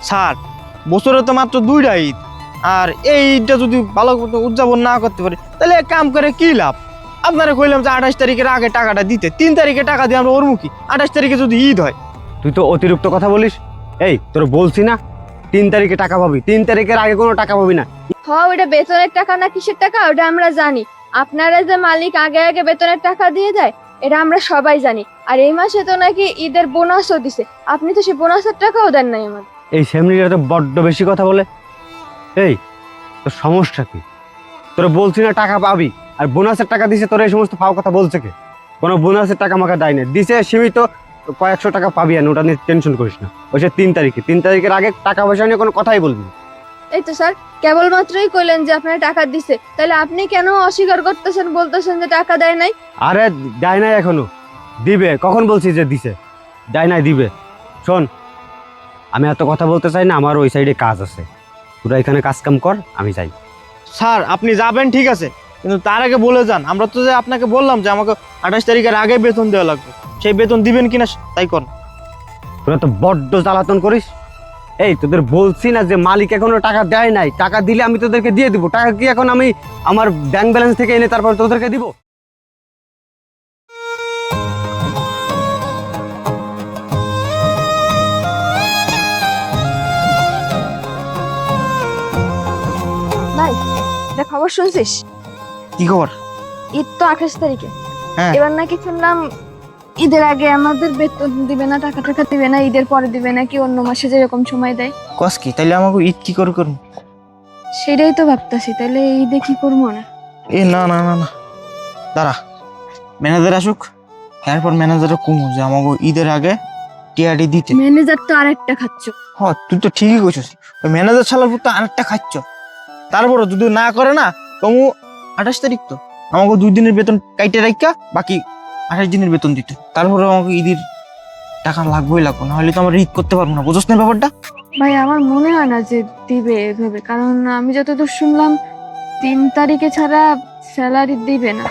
Sir বছরে তো মাত্র 2টা ঈদ, আর এই ঈদটা যদি ভালো মতো উদযাপন না করতে পারি তাহলে এক কাম করে কি লাভ? আপনারা কইলাম যে 28 তারিখের আগে টাকাটা দিতে, 3 তারিখে টাকা দিয়ে আমরা ওরমুখী, 28 তারিখে যদি ঈদ হয়। তুই তো অতিরিক্ত কথা বলিস। এই তোর বলছি না 3 তারিখে টাকা পাবি, 3 তারিখের আগে কোনো টাকা পাবি না। ওটা বেতনের টাকা না কিসের টাকা ওটা আমরা জানি। আপনারা যে মালিক আগে আগে বেতনের টাকা দিয়ে দেয় এটা আমরা সবাই জানি। আর এই মাসে তো নাকি ঈদের বোনাসও দিছে, আপনি তো সেই বোনাসের টাকাও দেন নাই আমাদের। এই সেমনিরা তো বড্ড বেশি কথা বলে। এই তোর সমস্যা কি? তোরা বলছি না টাকা পাবি, আর বোনাসের টাকা দিছে, তোরা এই সমস্ত ফাও কথা বলছে কে? কোনো বোনাসের টাকা আমাকে দেয় না, দিছে সীমিত কয়েকশো টাকা পাবি, আর ওটা নিয়ে টেনশন করিস না। ওই সে 3 তারিখে, 3 তারিখের আগে টাকা পয়সা নিয়ে কোনো কথাই বলবি না। এই তো স্যার কেবলমাত্রই কইলেন যে আপনারা টাকা দিছে, তাহলে আপনি কেন অস্বীকার করতেছেন, বলতেছেন যে টাকা দেয় নাই? আরে দেয় নাই এখনো, দিবে। কখন বলছি যে দিছে? দেয় নাই, দিবে। শোন, আমি এত কথা বলতে চাই না, আমার ওই সাইডে কাজ আছে, তোরা এখানে কাজ কাম কর, আমি যাই। স্যার আপনি যাবেন ঠিক আছে, কিন্তু তার আগে বলে যান। আমরা তো যে আপনাকে বললাম যে আমাকে 28 তারিখের আগে বেতন দেওয়া লাগবে, সেই বেতন দিবেন কিনা তাই কর। তোরা তো বড্ড জ্বালাতন করিস। এই তোদের বলছি না যে মালিক এখনো টাকা দেয় নাই, টাকা দিলে আমি তোদেরকে দিয়ে দিব। টাকা কি এখন আমি আমার ব্যাংক ব্যালেন্স থেকে এনে তারপর তোদেরকে দিব? ভাই এটা খবর শুনছিস? কি খবর? ঈদ তো 28 তারিখে, হ্যাঁ। এবার নাকি শুনলাম ঈদের আগে আমাদের বেতন দিবে না, টাকা টাকা দিবে না, ঈদের পরে দিবে নাকি অন্য মাসে যেরকম সময় দেয়। কস কি তাইলে আমাকে ঈদ কি করে করবো? সেটাই তো ভাবতাছি, তাহলে ঈদে কি করবো না? এ না না না না, দাঁড়া, ম্যানেজার আসুক, এরপর ম্যানেজারে কমু যে আমাকে ঈদের আগে টিআরডি দিতে। ম্যানেজার তো আরেকটা খাচ্ছ। তুই তো ঠিকই কইছিস, ওই ম্যানেজার ছাড়ার পর তো আরেকটা খাচ্ছ। তারপরে যদি না করে না কমু 28 তারিখ তো আমাকে 2 দিনের বেতন কাইটে রাখা, বাকি 28 দিনের বেতন দিতে। তারপরে আমাকে ঈদের টাকা লাগবেই লাগবে, না হলে তো আমরা ঈদ করতে পারবো না। বুঝছ না ব্যাপারটা? ভাই আমার মনে হয় না যে দিবে এভাবে, কারণ আমি যতদূর শুনলাম 3 তারিখে ছাড়া স্যালারি দিবে না।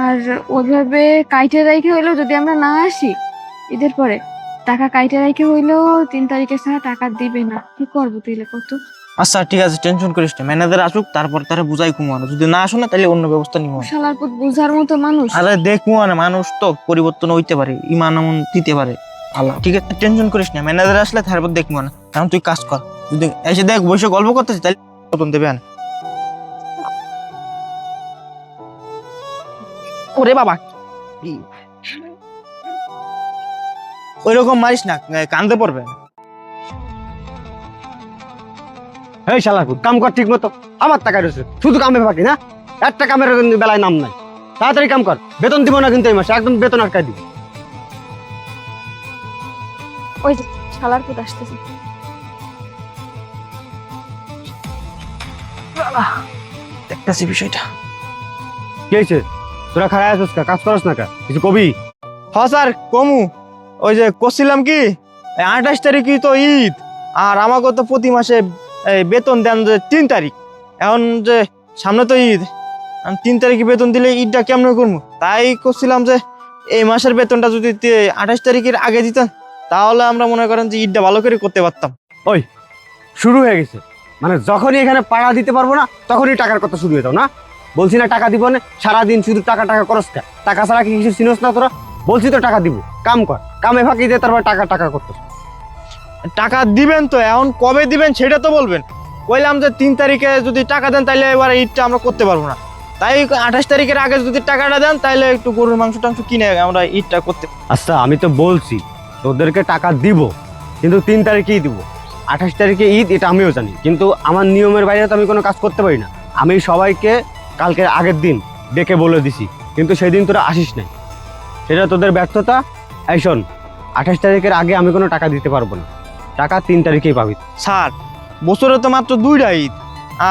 আর ওইভাবে কাইটে রাইখে হইলেও যদি আমরা না আসি ঈদের পরে, টাকা কাইটে রাইখে হইলেও 3 তারিখে ছাড়া টাকা দিবে না। কি করবো তাইলে কত? আচ্ছা ঠিক আছে, টেনশন করিস না, ম্যানেজার আসুক, তারপর তারা বুঝাই কমানো। যদি না আসো না তাহলে অন্য ব্যবস্থা নিব। শালার পুত বুঝার মতো মানুষ। আরে দেখবো না, মানুষ তো পরিবর্তন হইতে পারে, ইমান এমন দিতে পারে আল্লাহ। ঠিক আছে টেনশন করিস না, ম্যানেজার আসলে তারপর দেখবো না। এখন তুই কাজ কর, যদি এসে দেখ বসে গল্প করতেছি তাহলে বেতন দেবে না। ওরে বাবা, ওই রকম মারিস না, কান্দে পড়বে। এই শালার পুত, কাম কর ঠিক মতো। আমার টাকা রয়েছে, শুধু কামে ফাঁকি না, একটা কামের বেলায় নাম নাই। তাড়াতাড়ি কাম কর, বেতন দিব না কিন্তু এই মাসে, একদম বেতন আটকাই দিব। ওই যে শালার পুত আসতেছে। দেখতেছি বিষয়টা। কি হয়েছে? তোরা খারাপ আছিস কা? কাজ করস না কা? কিছু কবি? হ্যাঁ স্যার কমু, ওই যে করছিলাম কি 28 তারিখই তো ঈদ, আর আমাকে তো প্রতি মাসে বেতন দেন যে 3 তারিখ। এখন যে সামনে তো ঈদ, 3 তারিখে বেতন দিলে ঈদটা কেমন করবো, তাই করছিলাম যে এই মাসের বেতনটা যদি 28 তারিখের আগে দিতেন তাহলে আমরা মনে করেন যে ঈদটা ভালো করে করতে পারতাম। ওই শুরু হয়ে গেছে, মানে যখনই এখানে পাড়া দিতে পারবো না তখনই টাকার কথা শুরু হয়ে যাও না। বলছি না টাকা দিব না, সারাদিন শুধু টাকা টাকা করস কা? টাকা ছাড়া কি কিছু চিনস না তোরা? বলছি তো টাকা দিব, কাম কর, কামে ফাঁকি দিয়ে তারপর টাকা টাকা করতেছ। টাকা দিবেন তো, এখন কবে দিবেন সেটা তো বলবেন। বললাম যে 3 তারিখে যদি টাকা দেন তাহলে এবার ঈদটা আমরা করতে পারবো না, তাই 28 তারিখের আগে যদি টাকাটা দেন তাহলে একটু গরুর মাংস টাংস কিনে আমরা ঈদটা করতে। আচ্ছা আমি তো বলছি তোদেরকে টাকা দিব, কিন্তু 3 তারিখেই দিব। 28 তারিখে ঈদ এটা আমিও জানি, কিন্তু আমার নিয়মের বাইরে তো আমি কোনো কাজ করতে পারি না। আমি সবাইকে কালকে আগের দিন ডেকে বলে দিছি, কিন্তু সেদিন তোরা আসিস নাই, সেটা তোদের ব্যর্থতা। এই শোন, 28 তারিখের আগে আমি কোনো টাকা দিতে পারবো না, টাকা 3 তারিখেই পাবি। স্যার বছরে তো মাত্র 2টা ঈদ,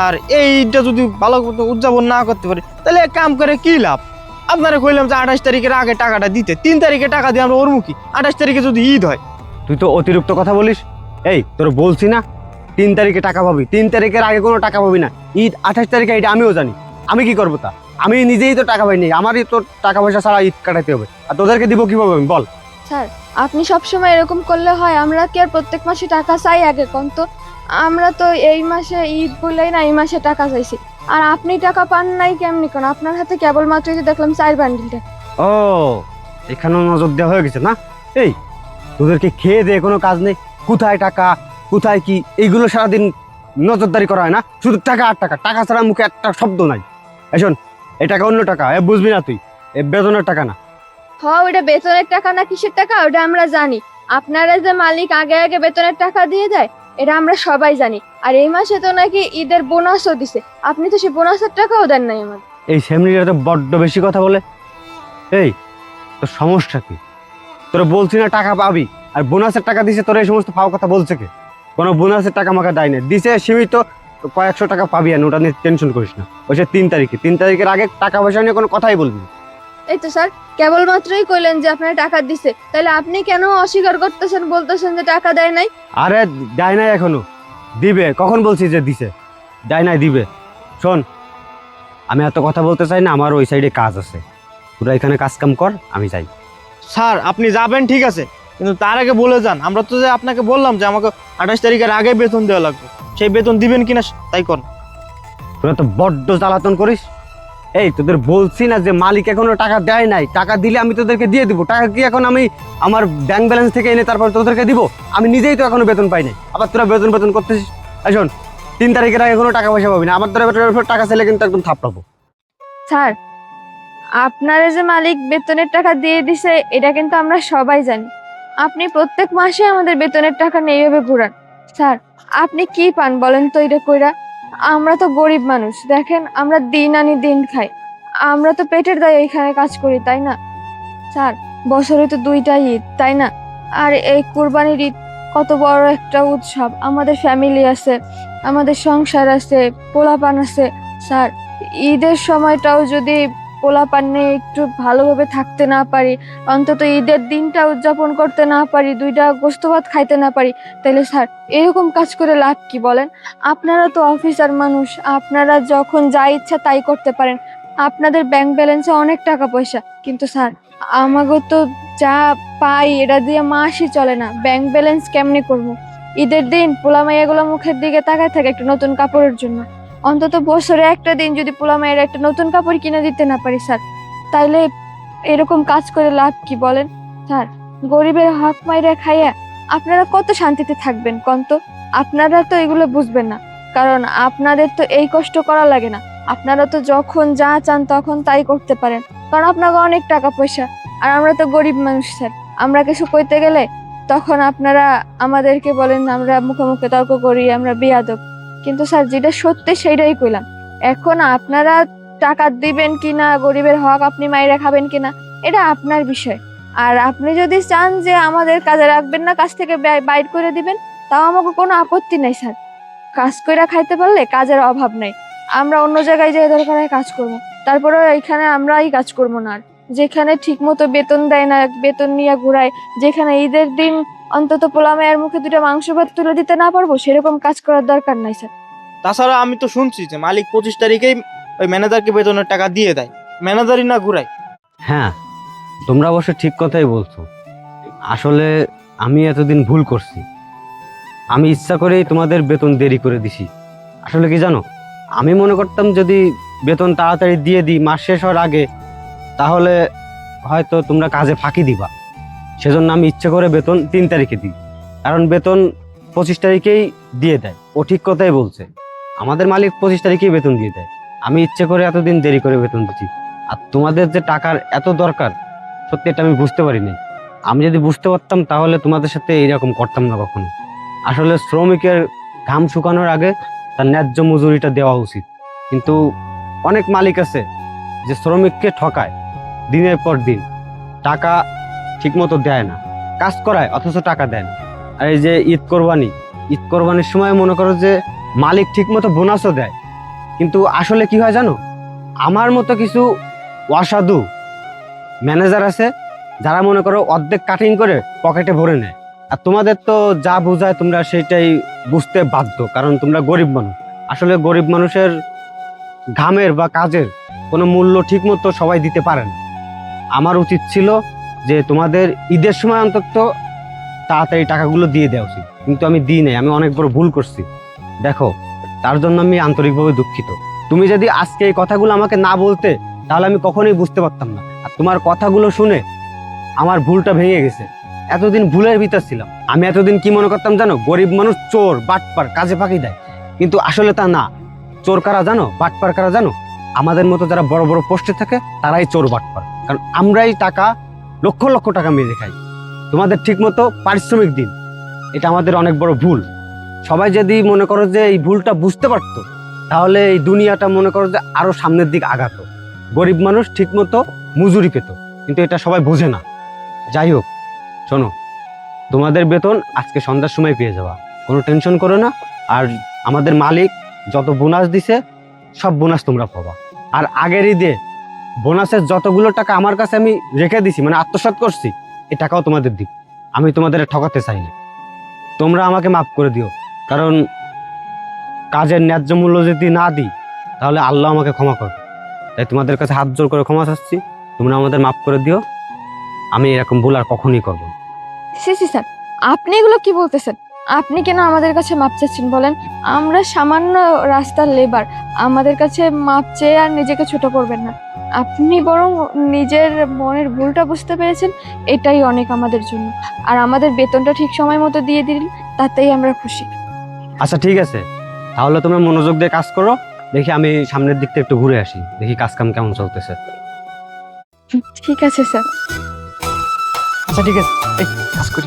আর এই ঈদটা যদি ভালো মতো উদযাপন না করতে পারি তাহলে এক কাম করে কি লাভ? আপনারা কইলাম যে 28 তারিখের আগে টাকাটা দিতে, 3 তারিখে টাকা দিয়ে আমরা ওরমুখী, 28 তারিখে যদি ঈদ হয়। তুই তো অতিরিক্ত কথা বলিস। এই তোর বলছি না 3 তারিখে টাকা পাবি, 3 তারিখের আগে কোনো টাকা পাবি না। ঈদ 28 তারিখে, এটা আমিও জানি। আমি কি করবো তা? আমি নিজেই তো টাকা পাইনি, আমারই তো টাকা পয়সা ছাড়া ঈদ কাটাতে হবে, আর তোদেরকে দিব কিভাবে আমি বল? স্যার আপনি সবসময় এরকম করলে হয়? আমরা কি আর প্রত্যেক মাসে টাকা চাই আগে কোন তো? আমরা তো এই মাসে ঈদ বলেই না এই মাসে টাকা চাইছি, আর আপনি টাকা পান নাই কেমনি কোন? আপনার হাতে কেবলমাত্রই তো দেখলাম 4 বান্ডিলটা। ও, এখানেও নজর দেওয়া হয়ে গেছে না? এই, তোদেরকে খেয়ে দিয়ে কোনো কাজ নেই? কোথায় টাকা, কোথায় কি, এইগুলো সারাদিন নজরদারি করা হয় না? শুধু টাকা আর টাকা, টাকা ছাড়া মুখে একটা শব্দ নাই। এই শোন, এই টাকা অন্য টাকা, বুঝবি না তুই, এ বেতনের টাকা না। ওটা বেতনের টাকা না কিসের টাকা ওটা আমরা জানি। আপনারা যে মালিক আগে আগে বেতনের টাকা দিয়ে দেয় এটা আমরা সবাই জানি। আর এই মাসে তো নাকি ঈদের বোনাসও দিছে, আপনি তো সেই বোনাসের টাকাও দেন নাই আমাদের। এই সেমনিরা তো বড্ড বেশি কথা বলে। এই, তোর সমস্যা কি? তোরা বলছি না টাকা পাবি, আর বোনাসের টাকা দিছে, তোরা এই সমস্ত ফাও কথা বলছে কে? কোনো বোনাসের টাকা আমাকে দেয় না, দিছে সীমিত কয়েকশো টাকা পাবি, আর ওটা নিয়ে টেনশন করিস না। ওই সে 3 তারিখে, 3 তারিখের আগে টাকা পয়সা নিয়ে কোনো কথাই বলবি না। এই তো স্যার কেবলমাত্রই কইলেন যে আপনারা টাকা দিছে, তাহলে আপনি কেন অস্বীকার করতেছেন, বলতেছেন যে টাকা দেয় নাই? আরে দেয় নাই এখনো, দিবে। কখন বলছি যে দিছে? দেয় নাই, দিবে। শোন, আমি এত কথা বলতে চাই না, আমার ওই সাইডে কাজ আছে, তোরা এখানে কাজ কাম কর, আমি যাই। স্যার আপনি যাবেন ঠিক আছে, কিন্তু তার আগে বলে যান। আমরা তো যে আপনাকে বললাম যে আমাকে 28 তারিখের আগে বেতন দেওয়া লাগবে, সেই বেতন দিবেন কিনা তাই কর। তোরা তো বড্ড জ্বালাতন করিস। এই, তোদের বলছি না যে মালিক এখনো টাকা দেয় নাই, টাকা দিলে আমি তোদেরকে দিয়ে দিব। টাকা কি এখন আমি আমার ব্যাংক ব্যালেন্স থেকে এনে তারপর তোদেরকে দিব? আমি নিজেই তো এখনো বেতন পাই নাই, আবার তোরা বেতন বেতন করতেছিস। এই শোন, 3 তারিখের আগে কোনো টাকা পয়সা পাবি না। আমার দ্বারা টাকা চাইলে কিন্তু একদম থাপড়াবো। স্যার আপনারা যে মালিক বেতনের টাকা দিয়ে দিছে এটা কিন্তু আমরা সবাই জানি। আপনি প্রত্যেক মাসে আমাদের বেতনের টাকা নিয়ে এইভাবে ঘুরান। স্যার আপনি কি পান বলেন তো এটা কইরা? আমরা তো গরিব মানুষ, দেখেন আমরা দিন আনি দিন খাই, আমরা তো পেটের দায়ে এখানে কাজ করি তাই না? স্যার বছরে তো 2টা ঈদ তাই না? আর এই কুরবানির ঈদ কত বড় একটা উৎসব, আমাদের ফ্যামিলি আছে, আমাদের সংসার আছে, পোলাপান আছে। স্যার ঈদের সময়টাও যদি পোলাপান নিয়ে একটু ভালোভাবে থাকতে না পারি, অন্তত ঈদের দিনটা উদযাপন করতে না পারি, 2টা গোশত ভাত খাইতে না পারি, তাহলে স্যার এরকম কাজ করে লাভ কি বলেন? আপনারা তো অফিসার মানুষ, আপনারা যখন যা ইচ্ছা তাই করতে পারেন, আপনাদের ব্যাংক ব্যালেন্সে অনেক টাকা পয়সা, কিন্তু স্যার আমাকে তো যা পাই এটা দিয়ে মাসই চলে না, ব্যাংক ব্যালেন্স কেমনে করবো? ঈদের দিন পোলা মাইয়াগুলো মুখের দিকে তাকায় থাকে একটা নতুন কাপড়ের জন্য, অন্তত বছরে একটা দিন যদি পোলা মায়ের একটা নতুন কাপড় কিনে দিতে না পারি স্যার, তাইলে এরকম কাজ করে লাভ কি বলেন? স্যার গরিবের হক মাইরা খাইয়া আপনারা কত শান্তিতে থাকবেন কন্ত? আপনারা তো এগুলো বুঝবেন না, কারণ আপনাদের তো এই কষ্ট করা লাগে না, আপনারা তো যখন যা চান তখন তাই করতে পারেন, কারণ আপনাকে অনেক টাকা পয়সা। আর আমরা তো গরিব মানুষ স্যার, আমরা কিছু কইতে গেলে তখন আপনারা আমাদেরকে বলেন আমরা মুখে মুখে তর্ক করি, আমরা বেয়াদব। কিন্তু স্যার যেটা সত্যি সেটাই কইলাম। এখন আপনারা টাকা দিবেন কিনা, গরিবের হক আপনি মাইরা খাবেন কিনা, এটা আপনার বিষয়। আর আপনি যদি চান যে আমাদের কাজে রাখবেন না, কাজ থেকে বাইর করে দিবেন, তাও আমাকে কোনো আপত্তি নাই স্যার। কাজ কইরা খাইতে পারলে কাজের অভাব নাই, আমরা অন্য জায়গায় যাই দরকার হয় কাজ করবো, তারপরে এখানে আমরাই কাজ করবো না। আর যেখানে ঠিক মতো বেতন দেয় না, বেতন নিয়ে ঘুরায়, যেখানে ঈদের দিন অন্তত পোলা মায়ের মুখে 2টা মাংস ভাত তুলে দিতে না পারবো, সেরকম কাজ করার দরকার নাই স্যার। তাছাড়া আমি তো শুনছি যে মালিক 25 তারিখেই ওই ম্যানেজারকে বেতনের টাকা দিয়ে দেয়, ম্যানেজারই না ঘুরায়। হ্যাঁ, তোমরা অবশ্য ঠিক কথাই বলছো। আসলে আমি এতদিন ভুল করছি, আমি ইচ্ছা করেই তোমাদের বেতন দেরি করে দিছি। আসলে কি জানো, আমি মনে করতাম যদি বেতন তাড়াতাড়ি দিয়ে দিই মাস শেষ হওয়ার আগে, তাহলে হয়তো তোমরা কাজে ফাঁকি দিবা। সেজন্য আমি ইচ্ছে করে বেতন 3 তারিখে দিই, কারণ বেতন 25 তারিখেই দিয়ে দেয়। ও ঠিক কথাই বলছে, আমাদের মালিক 25 তারিখেই বেতন দিয়ে দেয়। আমি ইচ্ছে করে এতদিন দেরি করে বেতন দিচ্ছি। আর তোমাদের যে টাকার এত দরকার, সত্যি এটা আমি বুঝতে পারিনি। আমি যদি বুঝতে পারতাম তাহলে তোমাদের সাথে এইরকম করতাম না কখনো। আসলে শ্রমিকের ঘাম শুকানোর আগে তার ন্যায্য মজুরিটা দেওয়া উচিত, কিন্তু অনেক মালিক আছে যে শ্রমিককে ঠকায়, দিনের পর দিন টাকা ঠিকমতো দেয় না, কাজ করায় অথচ টাকা দেয় না। আর এই যে ঈদ কোরবানির সময় মনে করো যে মালিক ঠিকমতো বোনাসও দেয়, কিন্তু আসলে কি হয় জানো, আমার মতো কিছু অসাধু ম্যানেজার আছে যারা মনে করো অর্ধেক কাটিং করে পকেটে ভরে নেয়। আর তোমাদের তো যা বোঝায় তোমরা সেটাই বুঝতে বাধ্য, কারণ তোমরা গরিব মানুষ। আসলে গরিব মানুষের ঘামের বা কাজের কোনো মূল্য ঠিক মতো সবাই দিতে পারে না। আমার উচিত ছিল যে তোমাদের ঈদের সময় অন্তত তাড়াতাড়ি টাকাগুলো দিয়ে দেওয়া উচিত, কিন্তু আমি দিই নাই। আমি অনেক বড় ভুল করছি। দেখো, তার জন্য আমি আন্তরিকভাবে দুঃখিত। তুমি যদি আজকে এই কথাগুলো আমাকে না বলতে, তাহলে আমি কখনোই বুঝতে পারতাম না। আর তোমার কথাগুলো শুনে আমার ভুলটা ভেঙে গেছে। এতদিন ভুলের ভিতর ছিলাম। আমি এতদিন কি মনে করতাম জানো, গরিব মানুষ চোর বাটপার কাজে ফাঁকি দেয়, কিন্তু আসলে তা না। চোর কারা জানো, বাটপার কারা জানো? আমাদের মতো যারা বড় বড় পোস্টে থাকে তারাই চোর বাটপার, কারণ আমরাই টাকা লক্ষ লক্ষ টাকা মেরে খাই। তোমাদের ঠিক মতো পারিশ্রমিক দিন, এটা আমাদের অনেক বড় ভুল। সবাই যদি মনে করো যে এই ভুলটা বুঝতে পারতো, তাহলে এই দুনিয়াটা মনে করো যে আরো সামনের দিক আগাতো, গরিব মানুষ ঠিক মতো মজুরি পেত, কিন্তু এটা সবাই বোঝে না। যাই হোক, শোনো, তোমাদের বেতন আজকে সন্ধ্যার সময় পেয়ে যাবা, কোনো টেনশন করো না। আর আমাদের মালিক যত বোনাস দিছে সব বোনাস তোমরা পাবা। আর আগের ঈদে বোনাসের যতগুলো টাকা আমার কাছে আমি রেখে দিছি, মানে আত্মসাৎ করছি, এই টাকাও তোমাদের দিব। আমি তোমাদের ঠকাতে চাই না। তোমরা আমাকে মাফ করে দিও, কারণ কাজের ন্যায্য মূল্য যদি না দিই, তাহলে আল্লাহ আমাকে ক্ষমা করবে। তাই তোমাদের কাছে হাত জোর করে ক্ষমা চাচ্ছি, তোমরা আমাদের মাফ করে দিও। আমি এরকম ভুল আর কখনই করবো না। সি স্যার, আপনি এগুলো কি বলতেছেন? আপনি কেন আমাদের কাছে মাপ চাচ্ছেন বলেন? আমরা সামান্য রাস্তার লেবার, আমাদের কাছে মাপ চেয়ে আর নিজেকে ছোট করবেন না। আপনি বরং নিজের মনের ভুলটা বুঝতে পেরেছেন, এটাই অনেক আমাদের জন্য। আর আমাদের বেতনটা ঠিক সময় মতো দিয়ে দিলেন, তাতেই আমরা খুশি। আচ্ছা ঠিক আছে, তাহলে তোমরা মনোযোগ দিয়ে কাজ করো। দেখি আমি সামনের দিকটা একটু ঘুরে আসি, দেখি কাজ কাম কেমন চলতেছে। ঠিক আছে স্যার। আচ্ছা ঠিক আছে, এই কাজ করি।